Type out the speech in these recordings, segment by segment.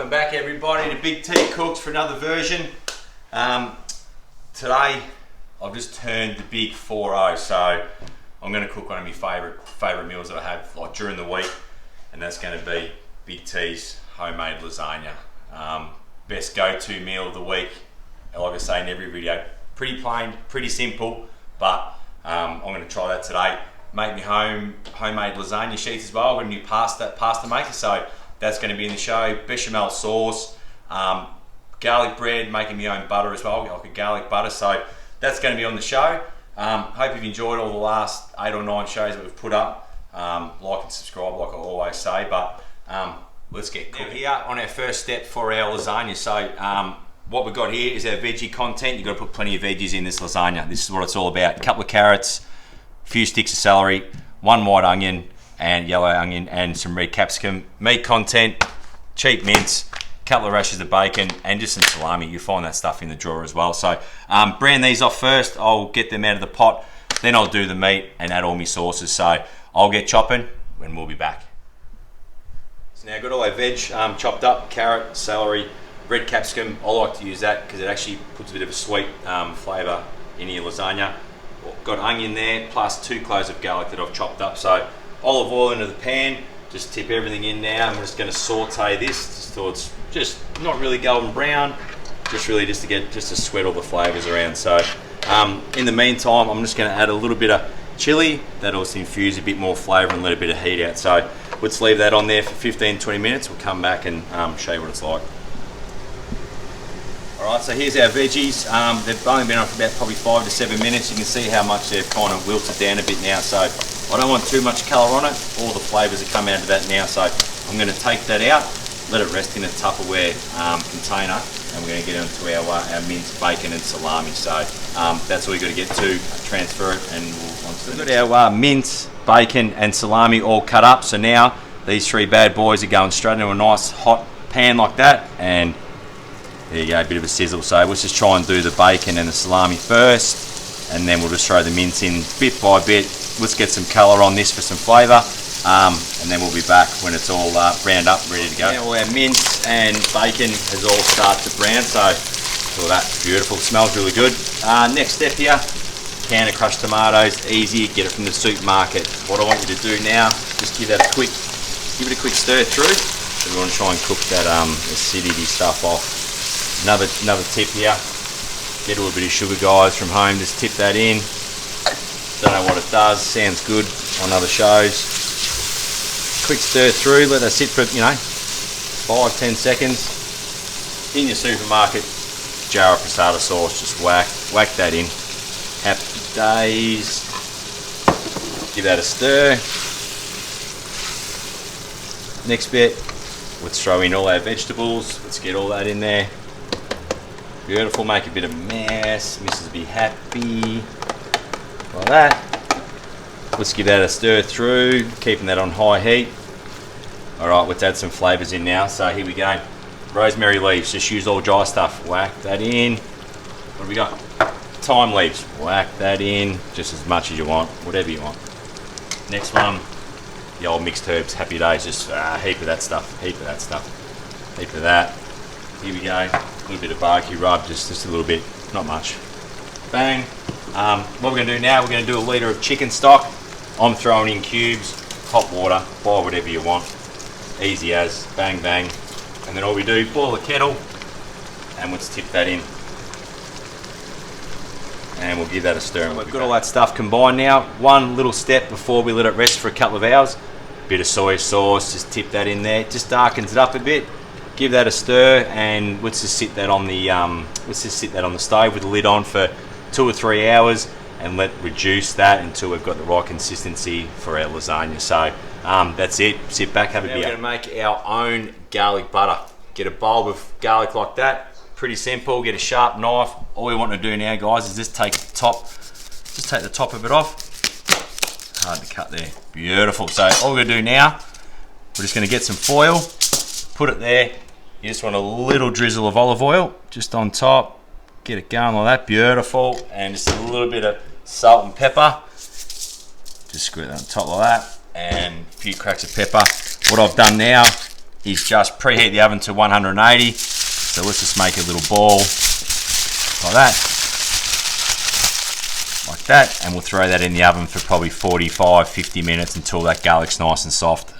Welcome back everybody to Big T Cooks for another version. Today I've just turned the big 4-0, so I'm going to cook one of my favourite meals that I have like during the week, and that's going to be Big T's homemade lasagna. Best go-to meal of the week. Like I say in every video, pretty plain, pretty simple, but I'm going to try that today. Make me homemade lasagna sheets as well. I've got a new pasta maker, so that's going to be in the show. Bechamel sauce, garlic bread, making my own butter as well, like a garlic butter. So that's going to be on the show. Hope you've enjoyed all the last 8 or 9 shows that we've put up. Like and subscribe, like I always say. But let's get cooking. Now here on our first step for our lasagna. So what we've got here is our veggie content. You've got to put plenty of veggies in this lasagna. This is what it's all about. A couple of carrots, a few sticks of celery, 1 white onion and yellow onion, and some red capsicum. Meat content, cheap mince, a couple of rashers of bacon, and just some salami. You'll find that stuff in the drawer as well. So brand these off first. I'll get them out of the pot, then I'll do the meat and add all my sauces. So I'll get chopping and we'll be back. So now I've got all our veg chopped up, carrot, celery, red capsicum. I like to use that because it actually puts a bit of a sweet flavour in your lasagna. Got onion there, plus 2 cloves of garlic that I've chopped up. So olive oil into the pan, just tip everything in now. I'm just going to saute this just till it's just not really golden brown, just really just to sweat all the flavours around. So in the meantime, I'm just going to add a little bit of chilli. That'll infuse a bit more flavour and let a bit of heat out. So let's leave that on there for 15-20 minutes. We'll come back and show you what it's like. Alright, so here's our veggies. They've only been on for about probably 5 to 7 minutes. You can see how much they've kind of wilted down a bit now. So I don't want too much colour on it. All the flavours have come out of that now. So I'm going to take that out, let it rest in a Tupperware container, and we're going to get onto our minced bacon and salami. So that's all you've got to get to, transfer it, and we've got our mince, bacon and salami all cut up. So now these 3 bad boys are going straight into a nice hot pan like that, and there you go, a bit of a sizzle. So let's just try and do the bacon and the salami first, and then we'll just throw the mince in bit by bit. Let's get some colour on this for some flavour, and then we'll be back when it's all browned up, ready to go. Now all our mince and bacon has all started to brown, so all that's beautiful, smells really good. Next step here, can of crushed tomatoes, easy, get it from the supermarket. What I want you to do now, just give it a quick stir through. So we want to try and cook that acidity stuff off. Another tip here, get a little bit of sugar, guys, from home, just tip that in. Don't know what it does, sounds good on other shows. Quick stir through, let that sit for 5-10 seconds. In your supermarket, jar of passata sauce, just whack that in. Happy days. Give that a stir. Next bit, let's throw in all our vegetables. Let's get all that in there. Beautiful, make a bit of mess, Mrs. will be happy, like that. Let's give that a stir through, keeping that on high heat. Alright, let's add some flavours in now, so here we go. Rosemary leaves, just use all dry stuff, whack that in. What have we got? Thyme leaves, whack that in, just as much as you want, whatever you want. Next one, the old mixed herbs, happy days, just a heap of that stuff, heap of that. Here we go. A little bit of barbecue rub, just a little bit, not much. Bang. What we're going to do now, we're going to do a litre of chicken stock. I'm throwing in cubes, hot water, boil whatever you want. Easy as, bang, bang. And then all we do, boil the kettle, and let's tip that in. And we'll give that a stir. And we've got all that stuff combined now. One little step before we let it rest for a couple of hours. Bit of soy sauce, just tip that in there. Just darkens it up a bit. Give that a stir, and let's just sit that on the stove with the lid on for 2 or 3 hours, and reduce that until we've got the right consistency for our lasagna. So that's it. Sit back, have a beer. We're going to make our own garlic butter. Get a bowl of garlic like that. Pretty simple. Get a sharp knife. All we want to do now, guys, is just take the top of it off. Hard to cut there. Beautiful. So all we're going to do now, we're just going to get some foil, put it there. You just want a little drizzle of olive oil just on top, get it going like that, beautiful, and just a little bit of salt and pepper. Just squirt that on top like that, and a few cracks of pepper. What I've done now, is just preheat the oven to 180. So let's just make a little ball like that. Like that, and we'll throw that in the oven for probably 45-50 minutes until that garlic's nice and soft.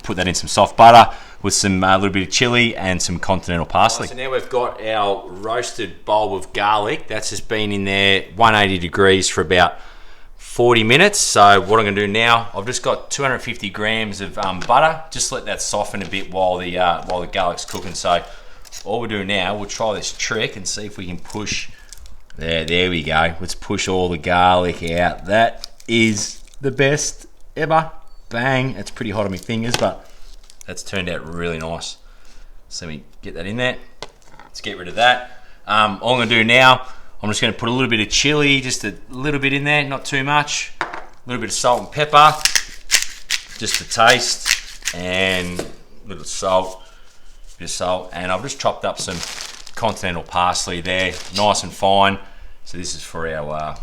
Put that in some soft butter with some little bit of chili and some continental parsley. So now we've got our roasted bulb of garlic. That's just been in there 180 degrees for about 40 minutes. So what I'm going to do now, I've just got 250 grams of butter. Just let that soften a bit while the garlic's cooking. So all we'll do now, we'll try this trick and see if we can push. There we go. Let's push all the garlic out. That is the best ever. Bang. It's pretty hot on my fingers, but that's turned out really nice. So we get that in there. Let's get rid of that. All I'm going to do now, I'm just going to put a little bit of chili, just a little bit in there, not too much. A little bit of salt and pepper, just to taste, and a little salt, bit of salt. And I've just chopped up some continental parsley there, nice and fine. So this is for our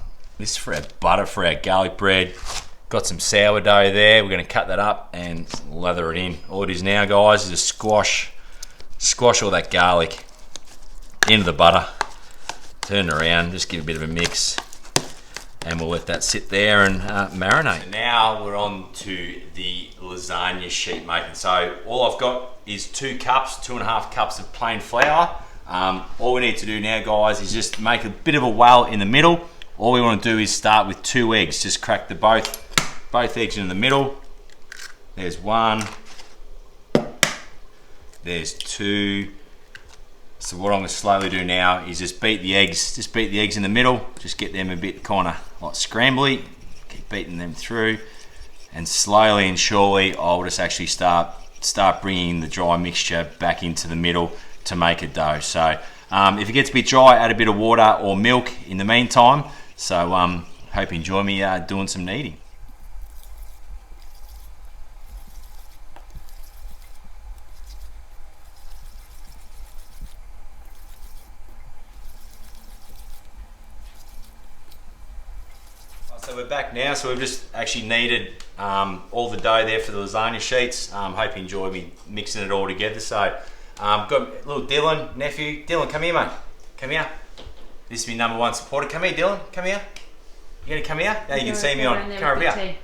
butter for our garlic bread. Got some sourdough there. We're going to cut that up and lather it in. All it is now, guys, is just squash all that garlic into the butter. Turn it around, just give it a bit of a mix, and we'll let that sit there and marinate. So now we're on to the lasagna sheet making. So all I've got is 2.5 cups of plain flour. All we need to do now, guys, is just make a bit of a well in the middle. All we want to do is start with 2 eggs. Just crack both eggs in the middle. There's 1. There's 2. So what I'm going to slowly do now is just beat the eggs in the middle. Just get them a bit kind of like scrambly. Keep beating them through, and slowly and surely I'll just actually start bringing the dry mixture back into the middle to make a dough. So if it gets a bit dry, add a bit of water or milk in the meantime. So hope you enjoy me doing some kneading. So we're back now. So we've just actually kneaded all the dough there for the lasagna sheets. Hope you enjoy me mixing it all together. So got little Dylan, nephew. Dylan, come here, mate. Come here. This is my #1 supporter. Come here, Dylan. Come here. You gonna come here? Now you can see me on camera here.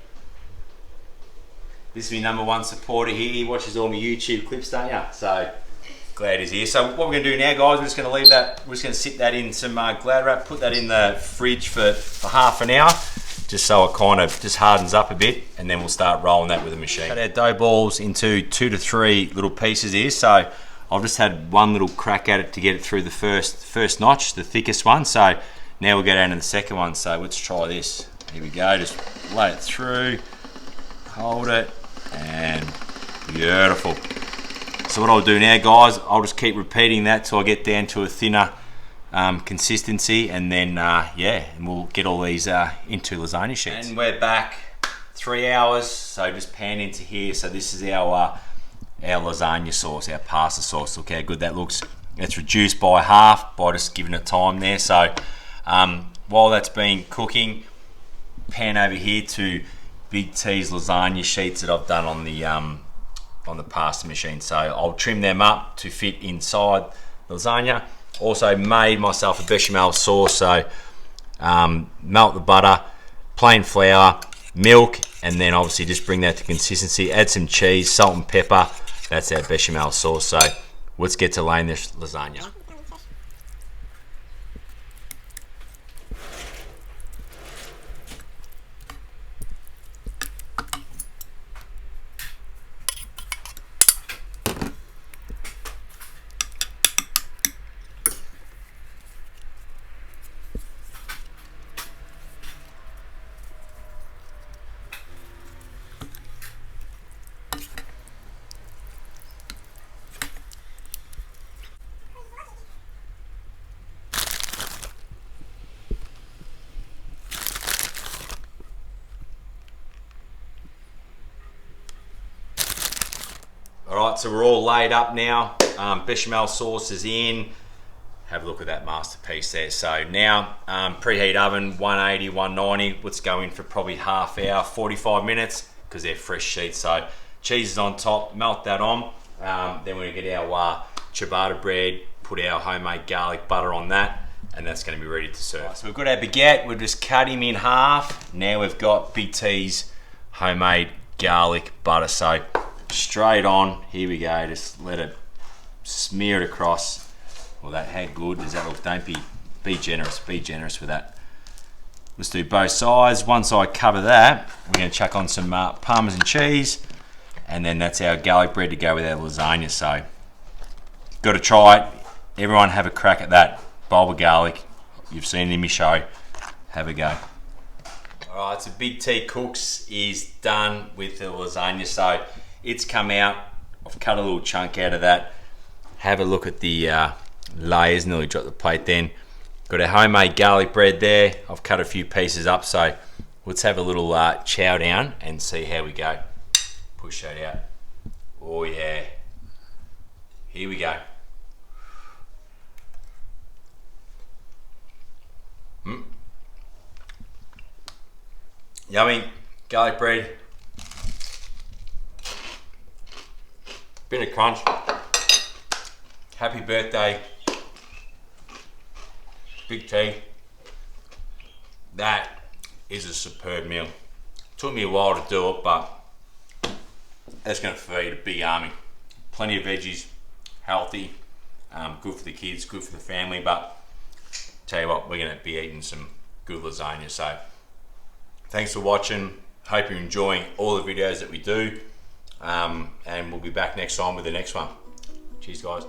This is my #1 supporter here. He watches all my YouTube clips, don't you? So glad he's here. So what we're gonna do now, guys, we're just gonna leave that. We're just gonna sit that in some Glad wrap. Put that in the fridge for half an hour, just so it kind of just hardens up a bit, and then we'll start rolling that with a machine. Cut our dough balls into 2 to 3 little pieces here. So I've just had one little crack at it to get it through the first notch, the thickest one. So now we'll go down to the second one. So let's try this. Here we go. Just lay it through, hold it, and beautiful. So what I'll do now, guys, I'll just keep repeating that till I get down to a thinner consistency, and then yeah, and we'll get all these into lasagna sheets. And we're back 3 hours. So just pan into here. So this is our lasagna sauce, our pasta sauce. Look how good that looks. It's reduced by half by just giving it time there. So while that's been cooking, pan over here to BigTs lasagna sheets that I've done on the pasta machine. So I'll trim them up to fit inside the lasagna. Also made myself a bechamel sauce. So melt the butter, plain flour, milk, and then obviously just bring that to consistency. Add some cheese, salt and pepper. That's our bechamel sauce. So let's get to laying this lasagna. Alright, so we're all laid up now. Bechamel sauce is in. Have a look at that masterpiece there. So now, preheat oven, 180, 190. Let's go in for probably half hour, 45 minutes, because they're fresh sheets. So cheese is on top, melt that on. Then we're gonna get our ciabatta bread, put our homemade garlic butter on that, and that's gonna be ready to serve. So we've got our baguette, we'll just cut him in half. Now we've got Big T's homemade garlic butter. So straight on, here we go, just let it smear it across. Well, that, how good does that look? Don't be generous with that. Let's do both sides. One side cover that. We're gonna chuck on some Parmesan cheese, and then that's our garlic bread to go with our lasagna. So, got to try it. Everyone have a crack at that bulb of garlic. You've seen it in my show. Have a go. All right, so Big T Cooks is done with the lasagna. So it's come out. I've cut a little chunk out of that. Have a look at the layers. Nearly dropped the plate then. Got our homemade garlic bread there. I've cut a few pieces up. So let's have a little chow down and see how we go. Push that out. Oh yeah. Here we go. Yummy garlic bread. Bit of crunch. Happy birthday, Big T. That is a superb meal. Took me a while to do it, but that's going to feed a big army. Plenty of veggies, healthy, good for the kids, good for the family. But tell you what, we're going to be eating some good lasagna. So thanks for watching. Hope you're enjoying all the videos that we do, and we'll be back next time with the next one. Cheers, guys.